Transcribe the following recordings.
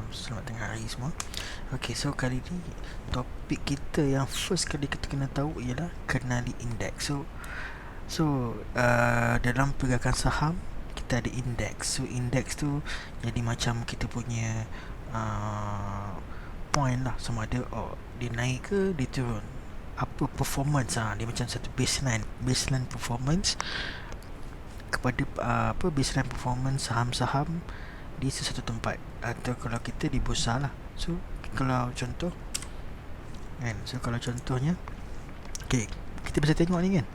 Selamat tengah hari semua. Okay, so kali ni topik kita yang first kali kita kena tahu ialah kenali indeks. Dalam pergerakan saham kita ada indeks. So indeks tu jadi macam kita punya point lah, sama ada dia naik ke dia turun. Apa performance, dia macam satu baseline performance kepada baseline performance saham-saham di sesuatu tempat, atau kalau kita di bursa lah. So kalau contoh kan, kalau contohnya kita bisa tengok ni kan,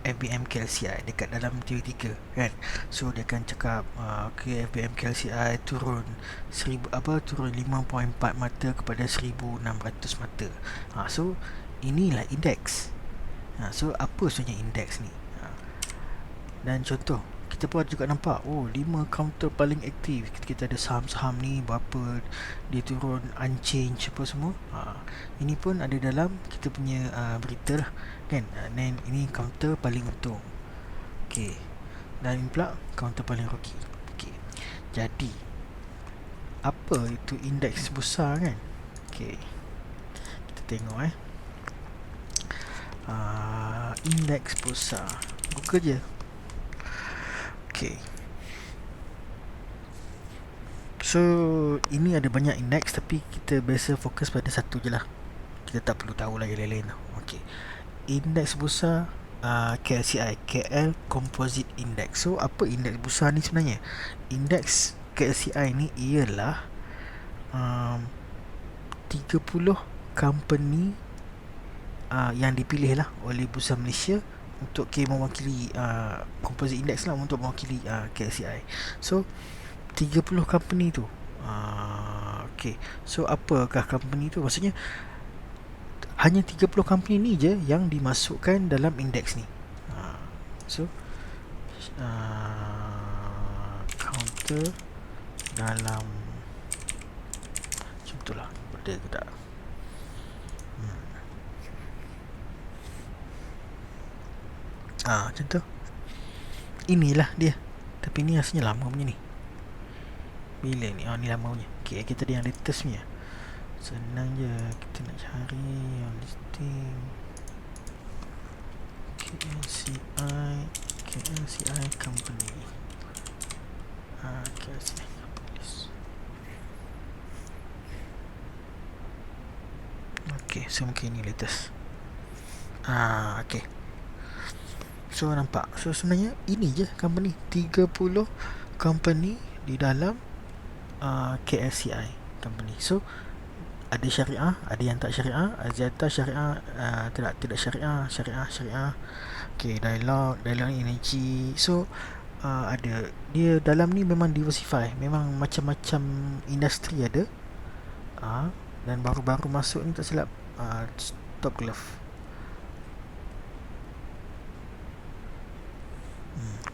FBM KLCI dekat dalam tiga kan. So dia akan cakap FBM KLCI turun 5.4 mata kepada 1,600 mata. So inilah indeks. So apa sebenarnya indeks ni? Dan contoh kita pun juga nampak 5 counter paling aktif. Kita ada saham-saham ni berapa dia turun unchanged apa semua. Ini pun ada dalam kita punya berita lah kan. Dan ini counter paling untung. Okey. Dan ini pula counter paling rugi. Okey. Jadi apa itu indeks bursa kan? Okey. Kita tengok indeks bursa. Google je. Okay. So ini ada banyak indeks, tapi kita biasa fokus pada satu je lah. Kita tak perlu tahu lah yang lain-lain. Okay. Indeks bursa KLCI, KL Composite Index. So apa indeks bursa ni sebenarnya? Indeks KLCI ni ialah 30 company yang dipilih lah oleh Bursa Malaysia untuk mewakili composite index lah, untuk mewakili KLCI. So 30 company tu. Okay. So apakah company tu? Maksudnya hanya 30 company ni je yang dimasukkan dalam indeks ni. So counter dalam contohlah benda ke tak? Contoh inilah dia, tapi ni rasanya lama punya ni. Bila ni? Ni lama punya. Okay, kita ada yang latest punya. Senang je, kita nak cari yang listing KLCI company. KLCI company. Okay, so mungkin ni latest. Okay. So nampak. So sebenarnya ini je company, 30 company di dalam KLCI company. So ada syariah, ada yang tak syariah, Aziata syariah, tidak syariah. Okay, dialog energy. So ada dia dalam ni memang diversify, memang macam-macam industri ada. Dan baru-baru masuk ni tak silap Top Glove.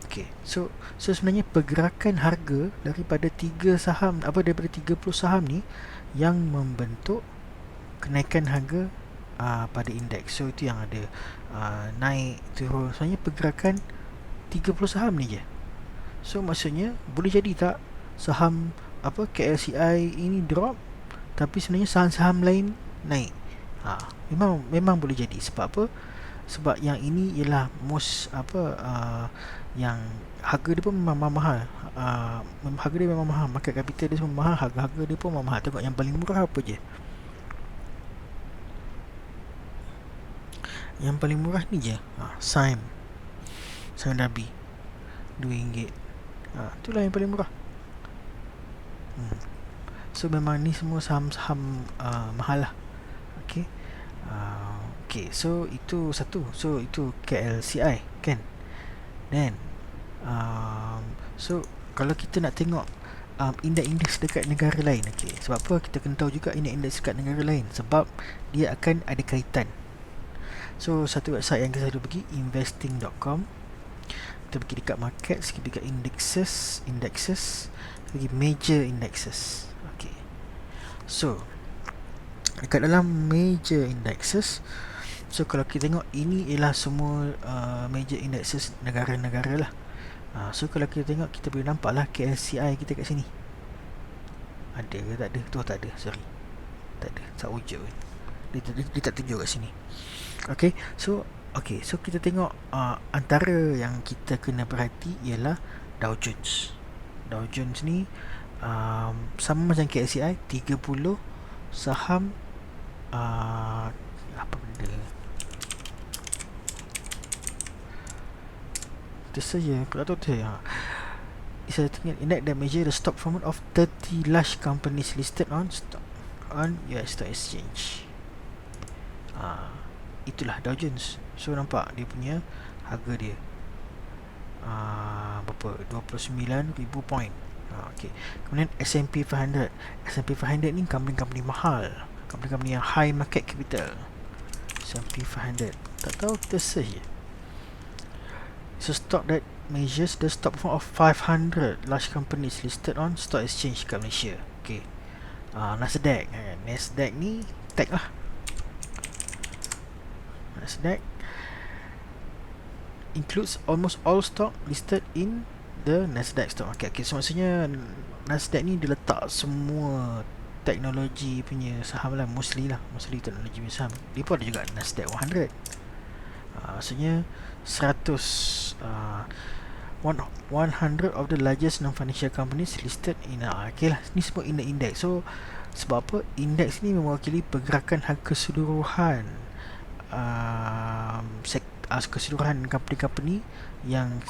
Okay. So sebenarnya pergerakan harga daripada 30 saham ni yang membentuk kenaikan harga pada indeks. So itu yang ada naik turun. Sebenarnya pergerakan 30 saham ni je. So maksudnya boleh jadi tak saham KLCI ini drop, tapi sebenarnya saham-saham lain naik. Memang boleh jadi. Sebab apa? Sebab yang ini ialah yang harga dia pun memang mahal. Harga dia memang mahal, market capital dia semua mahal, harga dia pun memang mahal. Tengok yang paling murah apa je. Yang paling murah ni je, Sime Darby RM2. Itulah yang paling murah. So memang ni semua saham-saham mahal lah. Okay. Okay, so itu satu. So itu KLCI kan. Dan so kalau kita nak tengok indeks dekat negara lain, okay, sebab apa kita kena tahu juga indeks dekat negara lain? Sebab dia akan ada kaitan. So satu website yang kita selalu pergi, investing.com. Kita pergi dekat markets, kita pergi dekat indexes, pergi major indexes. Okay. So dekat dalam major indexes, so kalau kita tengok ini ialah semua major indexes negara-negara lah. So kalau kita tengok, kita boleh nampak lah KLCI kita kat sini. Ada ke tak ada? Tu tak ada, sorry. Tak ada, tak wujud. Dia tak tunjuk kat sini. Okay, so kita tengok antara yang kita kena perhati ialah Dow Jones. Dow Jones ni sama macam KSCI 30 saham apa benda. Itu saja, kalau tahu tu ya. It's a index that measure the stock performance of 30 large companies listed on US Stock Exchange. Itulah Dow Jones. So nampak dia punya harga dia berapa? 29,000 point. Okay. Kemudian S&P 500. S&P 500 ni company-company mahal, company-company yang high market capital. S&P 500 tak tahu, kita search je. So stock that measures the stock performance of 500 large companies listed on stock exchange kat Malaysia. Okay. Nasdaq. Nasdaq ni tag lah. Nasdaq includes almost all stock listed in the Nasdaq stock market. Okay, so maksudnya Nasdaq ni dia letak semua teknologi punya saham lah, mostly teknologi punya saham. Dia pun ada juga Nasdaq 100. Maksudnya 100 100 of the largest non-financial companies listed in okay lah, ni semua in the index. So sebab apa? Index ni mewakili pergerakan keseluruhan keseluruhan company-company yang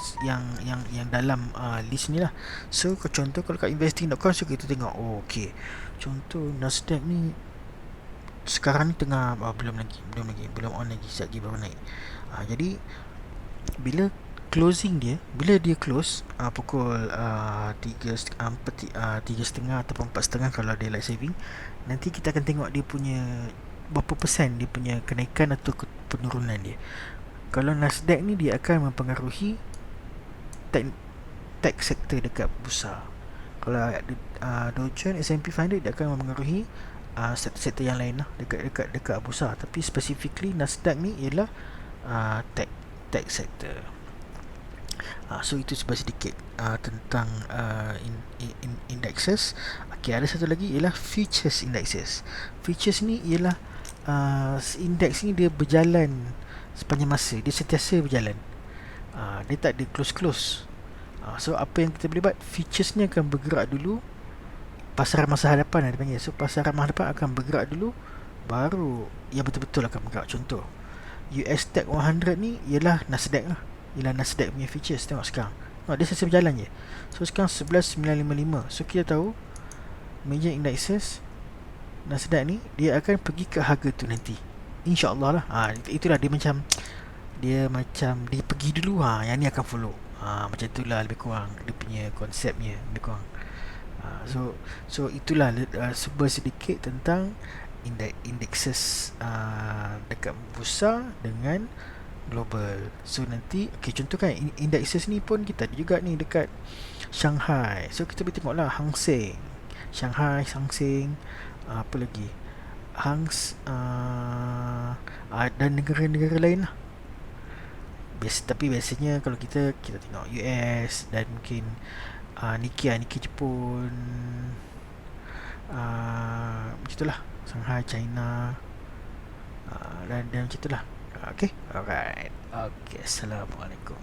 dalam list ni lah. So contoh kalau kat investing.com, so kita tengok okay, contoh Nasdaq ni sekarang ni tengah belum on lagi, sekejap lagi baru naik. Jadi bila dia close pukul 3.30 ataupun 4.30 kalau dia light saving, nanti kita akan tengok dia punya berapa persen dia punya kenaikan atau penurunan dia. Kalau Nasdaq ni dia akan mempengaruhi tech sector dekat bursa. Kalau Dow Jones, S&P 500 dia akan mempengaruhi sektor yang lain lah dekat bursa. Tapi specifically Nasdaq ni ialah tech sector. So itu sebagai sedikit tentang indexes. Okay, ada satu lagi ialah futures indexes. Futures ni ialah index ni dia berjalan sepanjang masa, dia sentiasa berjalan. Dia tak ada close. So apa yang kita boleh buat, futures ni akan bergerak dulu, pasaran masa hadapan dia panggil. So pasaran masa hadapan akan bergerak dulu, baru yang betul-betul akan bergerak. Contoh US Tech 100 ni ialah Nasdaq lah, ialah Nasdaq punya futures. Tengok sekarang, dia sentiasa berjalan je. So sekarang 11,955. So kita tahu major indexes Nasdaq ni dia akan pergi ke harga tu nanti, InsyaAllah lah. Itulah dia macam dia pergi dulu, yang ni akan follow. Macam itulah lebih kurang dia punya konsepnya lebih kurang. So itulah sebuah sedikit tentang indexes dekat bursa dengan global. So nanti contoh kan indexes ni pun kita ada juga ni dekat Shanghai. So kita boleh tengoklah Hang Seng, Shanghai, Hang Seng, apa lagi, Hangs dan negara-negara lain lah. Tapi biasanya kalau kita tengok US dan mungkin Nikkei Jepun, macam itulah, Shanghai, China, dan macam itulah. Okay, alright. Okay, Assalamualaikum.